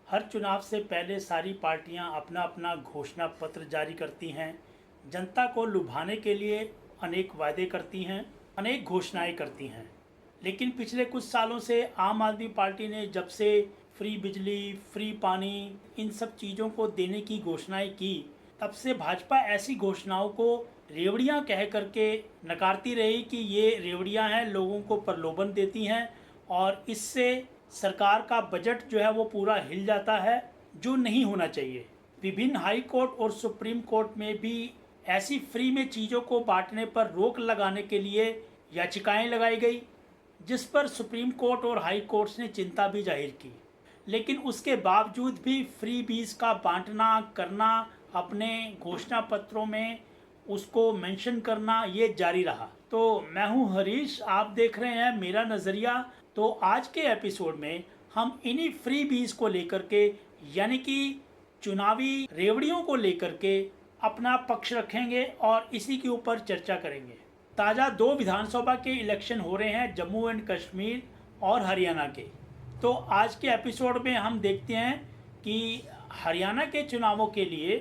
हर चुनाव से पहले सारी पार्टियां अपना अपना घोषणा पत्र जारी करती हैं। जनता को लुभाने के लिए अनेक वादे करती हैं, अनेक घोषणाएं करती हैं। लेकिन पिछले कुछ सालों से आम आदमी पार्टी ने जब से फ्री बिजली, फ्री पानी, इन सब चीज़ों को देने की घोषणाएं की, तब से भाजपा ऐसी घोषणाओं को रेवड़ियां कह करके नकारती रही कि ये रेवड़ियां हैं, लोगों को प्रलोभन देती हैं और इससे सरकार का बजट जो है वो पूरा हिल जाता है, जो नहीं होना चाहिए। विभिन्न हाई कोर्ट और सुप्रीम कोर्ट में भी ऐसी फ्री में चीज़ों को बांटने पर रोक लगाने के लिए याचिकाएं लगाई गई, जिस पर सुप्रीम कोर्ट और हाई कोर्ट्स ने चिंता भी जाहिर की। लेकिन उसके बावजूद भी फ्री बीज का बांटना करना, अपने घोषणा पत्रों में उसको मेंशन करना, ये जारी रहा। तो मैं हूं हरीश, आप देख रहे हैं मेरा नज़रिया। तो आज के एपिसोड में हम इन्हीं फ्री बीज को लेकर के, यानी कि चुनावी रेवड़ियों को लेकर के अपना पक्ष रखेंगे और इसी के ऊपर चर्चा करेंगे। ताज़ा 2 विधानसभा के इलेक्शन हो रहे हैं, जम्मू एंड कश्मीर और हरियाणा के। तो आज के एपिसोड में हम देखते हैं कि हरियाणा के चुनावों के लिए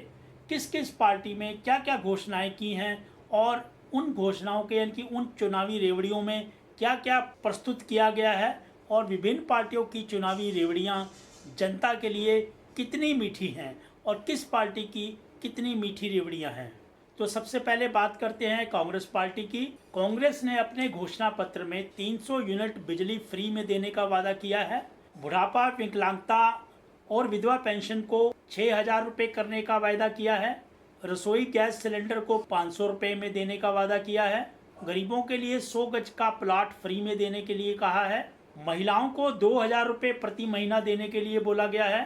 किस किस पार्टी में क्या क्या घोषणाएं की हैं और उन घोषणाओं के, यानी कि उन चुनावी रेवड़ियों में क्या क्या प्रस्तुत किया गया है और विभिन्न पार्टियों की चुनावी रेवड़ियां जनता के लिए कितनी मीठी हैं और किस पार्टी की कितनी मीठी रेवड़ियां हैं। तो सबसे पहले बात करते हैं कांग्रेस पार्टी की। कांग्रेस ने अपने घोषणा पत्र में 300 यूनिट बिजली फ्री में देने का वादा किया है। बुढ़ापा, विकलांगता और विधवा पेंशन को 6,000 रुपये करने का वादा किया है। रसोई गैस सिलेंडर को 500 रुपये में देने का वादा किया है। गरीबों के लिए 100 गज का प्लाट फ्री में देने के लिए कहा है। महिलाओं को 2,000 रुपये प्रति महीना देने के लिए बोला गया है।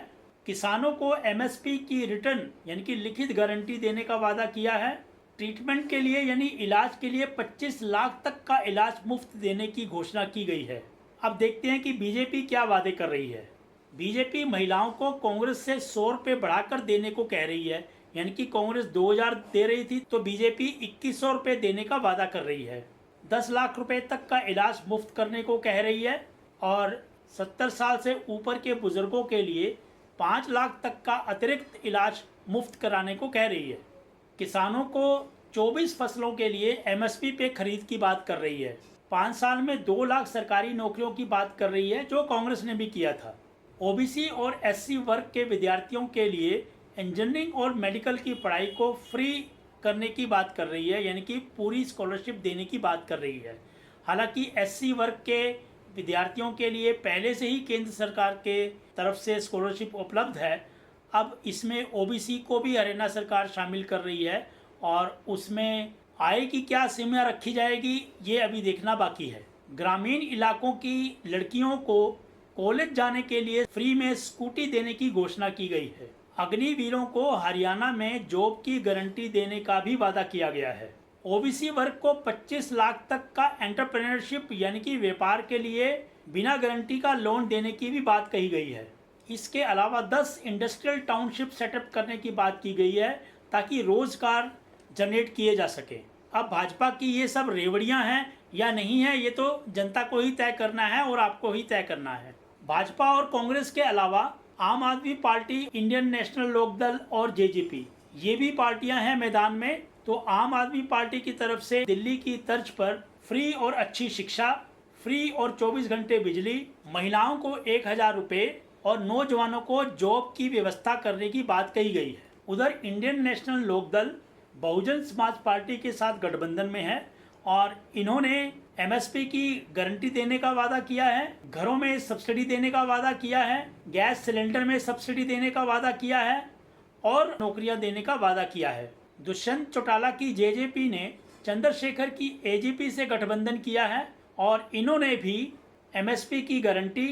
किसानों को एमएसपी की रिटर्न, यानी कि लिखित गारंटी देने का वादा किया है। ट्रीटमेंट के लिए, यानी इलाज के लिए 25 लाख तक का इलाज मुफ्त देने की घोषणा की गई है। अब देखते हैं कि बीजेपी क्या वादे कर रही है। बीजेपी महिलाओं को कांग्रेस से 100 रुपये बढ़ाकर देने को कह रही है, यानी कि कांग्रेस 2,000 दे रही थी तो बीजेपी 2,100 रुपये देने का वादा कर रही है। 10 लाख रुपए तक का इलाज मुफ्त करने को कह रही है और 70 साल से ऊपर के बुजुर्गों के लिए 5 लाख तक का अतिरिक्त इलाज मुफ्त कराने को कह रही है। किसानों को 24 फसलों के लिए एमएसपी पे खरीद की बात कर रही है। 5 साल में 2 लाख सरकारी नौकरियों की बात कर रही है, जो कांग्रेस ने भी किया था। ओबीसी और एससी वर्ग के विद्यार्थियों के लिए इंजीनियरिंग और मेडिकल की पढ़ाई को फ्री करने की बात कर रही है, यानी कि पूरी स्कॉलरशिप देने की बात कर रही है। हालांकि एससी वर्ग के विद्यार्थियों के लिए पहले से ही केंद्र सरकार के तरफ से स्कॉलरशिप उपलब्ध है। अब इसमें ओबीसी को भी हरियाणा सरकार शामिल कर रही है और उसमें आय की क्या सीमा रखी जाएगी, ये अभी देखना बाकी है। ग्रामीण इलाकों की लड़कियों को कॉलेज जाने के लिए फ्री में स्कूटी देने की घोषणा की गई है। अग्निवीरों को हरियाणा में जॉब की गारंटी देने का भी वादा किया गया है। ओबीसी वर्ग को 25 लाख तक का एंटरप्रेन्योरशिप, यानी कि व्यापार के लिए बिना गारंटी का लोन देने की भी बात कही गई है। इसके अलावा 10 इंडस्ट्रियल टाउनशिप सेटअप करने की बात की गई है ताकि रोजगार जनरेट किए जा सके। अब भाजपा की ये सब रेवड़ियां हैं या नहीं है, ये तो जनता को ही तय करना है और आपको ही तय करना है। भाजपा और कांग्रेस के अलावा आम आदमी पार्टी, इंडियन नेशनल लोकदल और जेजेपी, ये भी पार्टियां हैं मैदान में। तो आम आदमी पार्टी की तरफ से दिल्ली की तर्ज पर फ्री और अच्छी शिक्षा, फ्री और 24 घंटे बिजली, महिलाओं को 1,000 रुपये और नौजवानों को जॉब की व्यवस्था करने की बात कही गई है। उधर Indian national Lokdal Bahujan Samaj party के साथ गठबंधन में है और इन्होंने एमएसपी की गारंटी देने का वादा किया है, घरों में सब्सिडी देने का वादा किया है, गैस सिलेंडर में सब्सिडी देने का वादा किया है और नौकरियां देने का वादा किया है। दुष्यंत चौटाला की जेजेपी ने चंद्रशेखर की एजीपी से गठबंधन किया है और इन्होंने भी एमएसपी की गारंटी,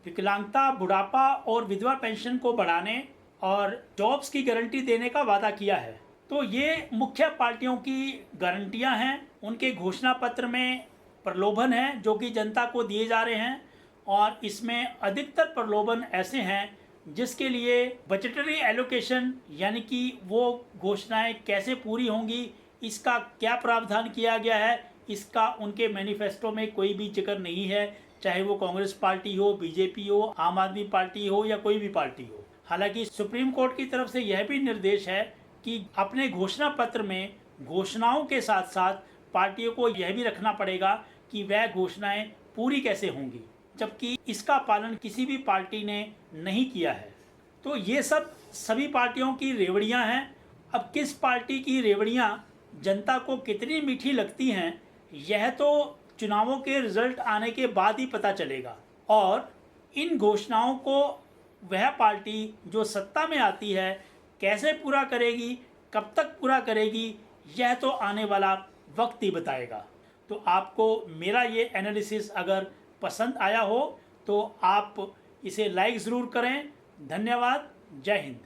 विकलांगता, बुढ़ापा और विधवा पेंशन को बढ़ाने और जॉब्स की गारंटी देने का वादा किया है। तो ये मुख्य पार्टियों की गारंटियां हैं, उनके घोषणा पत्र में प्रलोभन है जो कि जनता को दिए जा रहे हैं और इसमें अधिकतर प्रलोभन ऐसे हैं जिसके लिए बजटरी एलोकेशन, यानी कि वो घोषणाएं कैसे पूरी होंगी, इसका क्या प्रावधान किया गया है, इसका उनके मैनिफेस्टो में कोई भी जिक्र नहीं है चाहे वो कांग्रेस पार्टी हो, बीजेपी हो, आम आदमी पार्टी हो या कोई भी पार्टी हो। हालांकि सुप्रीम कोर्ट की तरफ से यह भी निर्देश है कि अपने घोषणा पत्र में घोषणाओं के साथ साथ पार्टियों को यह भी रखना पड़ेगा कि वह घोषणाएं पूरी कैसे होंगी, जबकि इसका पालन किसी भी पार्टी ने नहीं किया है। तो ये सब सभी पार्टियों की रेवड़ियां हैं। अब किस पार्टी की रेवड़ियां जनता को कितनी मीठी लगती हैं, यह तो चुनावों के रिजल्ट आने के बाद ही पता चलेगा। और इन घोषणाओं को वह पार्टी जो सत्ता में आती है कैसे पूरा करेगी, कब तक पूरा करेगी, यह तो आने वाला वक्त ही बताएगा। तो आपको मेरा ये एनालिसिस अगर पसंद आया हो तो आप इसे लाइक ज़रूर करें। धन्यवाद। जय हिंद।